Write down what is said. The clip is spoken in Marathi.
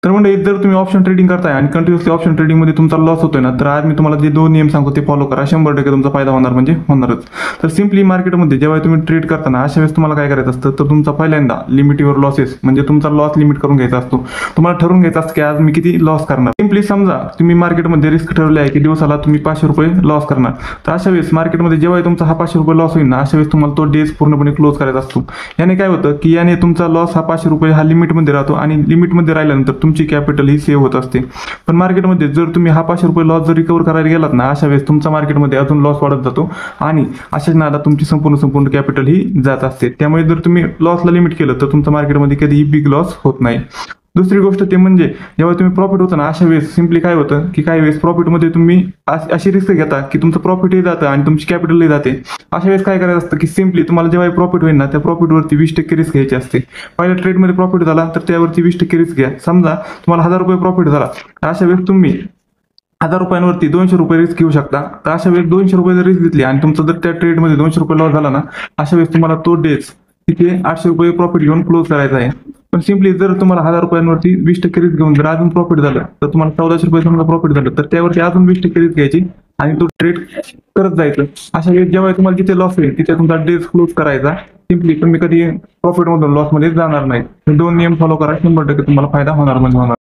तर म्हणजे जर तुम्ही ऑप्शन ट्रेडिंग करताय आणि कंटिन्युअसली ऑप्शन ट्रेडिंग मध्ये तुमचा लॉस होतोय ना, तर आज मी तुम्हाला जे 2 नियम सांगतो ते फॉलो करा, 100% तुमचा फायदा होणार म्हणजे होणारच. तर सिम्पली मार्केटमध्ये जेव्हा तुम्ही ट्रेड करताना अशा वेळेस तुम्हाला काय करायचं असतं, तर तुमचा पहिल्यांदा लिमिट युअर लॉसेस म्हणजे तुमचा लॉस लिमिट करून घ्यायचा असतो. तुम्हाला ठरवून घ्यायचं असतं की आज मी किती लॉस करणार. सिम्पली समजा तुम्ही मार्केटमध्ये रिस्क ठरवली आहे की दिवसाला तुम्ही 500 रुपये लॉस करणार, तर अशा वेळेस मार्केटमध्ये जेव्हा तुमचा हा 500 रुपये लॉस होईल ना, अशा वेळेस तुम्हाला तो डेज पूर्णपणे क्लोज करायचा असतो. याने काय होतं की याने तुमचा लॉस हा 500 रुपये हा लिमिटमध्ये राहतो आणि लिमिटमध्ये राहिल्यानंतर तुमची कॅपिटल ही सेव्ह होत असते. पण मार्केटमध्ये जर तुम्ही हा 500 रुपये लॉस जर रिकवर करायला गेलात ना, अशा वेळेस तुमचा मार्केटमध्ये अजून लॉस वाढत जातो आणि अशाच नादात तुमची संपूर्ण कॅपिटल ही जात असते. त्यामुळे जर तुम्ही लॉसला लिमिट केलं तर तुमच्या मार्केटमध्ये कधीही बिग लॉस होत नाही. दुसरी गोष्ट ते म्हणजे जेव्हा तुम्ही प्रॉफिट होतं ना, अशा वेळेस सिम्पली काय होतं की काही वेळेस प्रॉफिटमध्ये तुम्ही अशी रिस्क घेता की तुमचं प्रॉफिटही जातं आणि तुमची कॅपिटलही जाते. अशा वेळेस काय करायचं असतं की सिम्पली तुम्हाला जेव्हा प्रॉफिट होईल ना, त्या प्रॉफिटवरती 20% रिस्क घ्यायची असते. पहिल्या ट्रेडमध्ये प्रॉफिट झाला तर त्यावरती 20% रिस्क घ्या. समजा तुम्हाला 1000 रुपये प्रॉफिट झाला, तर अशा वेळेस तुम्ही 1000 रुपयांवरती 200 रुपये रिस्क घेऊ शकता. तर अशा वेळेस 200 रुपये जर रिस्क घेतली आणि तुमचा जर त्या ट्रेडमध्ये 200 रुपये लॉस झाला ना, अशा वेळेस तुम्हाला तो डेज तिथे 800 रुपये प्रॉफिट घेऊन क्लोज करायचा आहे. पण सिम्पली जर तुम्हाला 1000 रुपयांवरती 20% रिस्क घेऊन जर अजून प्रॉफिट झालं, तर तुम्हाला 1400 रुपये समजा प्रॉफिट झालं, तर त्यावरती अजून 20% रिस्क घ्यायची आणि तो ट्रेड करत जायचं. अशा वेळेस जेव्हा तुम्हाला जिथे लॉस होईल तिथे तुमचा डेज क्लोज करायचा. सिम्पली तुम्ही कधी प्रॉफिट मधून लॉस मध्ये जाणार नाही. हे 2 नियम फॉलो करा, 100% तुम्हाला फायदा होणार म्हणजे होणार.